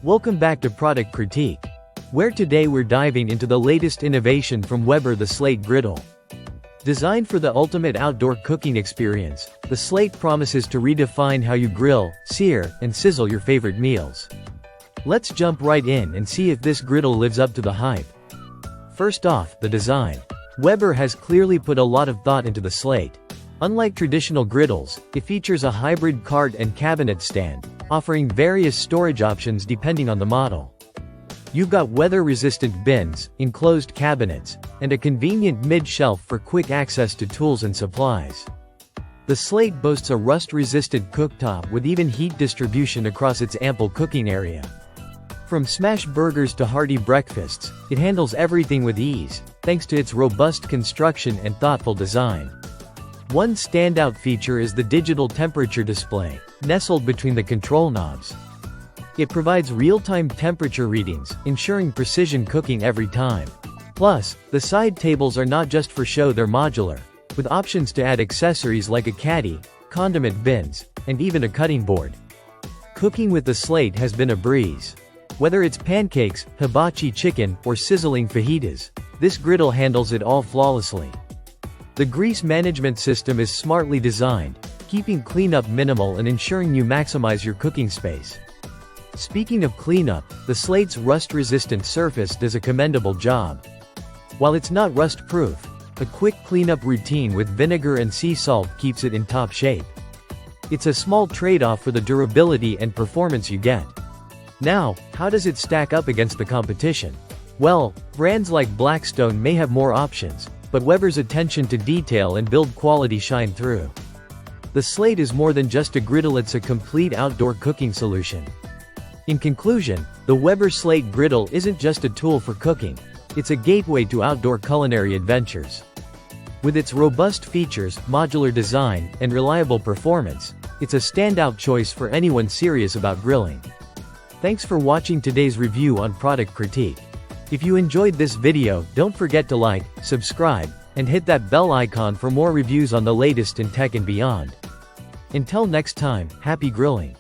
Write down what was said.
Welcome back to Product Critique, where today we're diving into the latest innovation from Weber, the Slate Griddle. Designed for the ultimate outdoor cooking experience, the Slate promises to redefine how you grill, sear, and sizzle your favorite meals. Let's jump right in and see if this griddle lives up to the hype. First off, the design. Weber has clearly put a lot of thought into the Slate. Unlike traditional griddles, it features a hybrid cart and cabinet stand, offering various storage options depending on the model. You've got weather-resistant bins, enclosed cabinets, and a convenient mid-shelf for quick access to tools and supplies. The Slate boasts a rust-resistant cooktop with even heat distribution across its ample cooking area. From smash burgers to hearty breakfasts, it handles everything with ease, thanks to its robust construction and thoughtful design. One standout feature is the digital temperature display, nestled between the control knobs. It provides real-time temperature readings, ensuring precision cooking every time. Plus, the side tables are not just for show, they're modular, with options to add accessories like a caddy, condiment bins, and even a cutting board. Cooking with the Slate has been a breeze. Whether it's pancakes, hibachi chicken, or sizzling fajitas, this griddle handles it all flawlessly. The grease management system is smartly designed, keeping cleanup minimal and ensuring you maximize your cooking space. Speaking of cleanup, the Slate's rust-resistant surface does a commendable job. While it's not rust-proof, a quick cleanup routine with vinegar and sea salt keeps it in top shape. It's a small trade-off for the durability and performance you get. Now, how does it stack up against the competition? Well, brands like Blackstone may have more options, but Weber's attention to detail and build quality shine through. The Slate is more than just a griddle, it's a complete outdoor cooking solution. In conclusion, the Weber Slate Griddle isn't just a tool for cooking, it's a gateway to outdoor culinary adventures. With its robust features, modular design, and reliable performance, it's a standout choice for anyone serious about grilling. Thanks for watching today's review on Product Critique. If you enjoyed this video, don't forget to like, subscribe, and hit that bell icon for more reviews on the latest in tech and beyond. Until next time, happy grilling!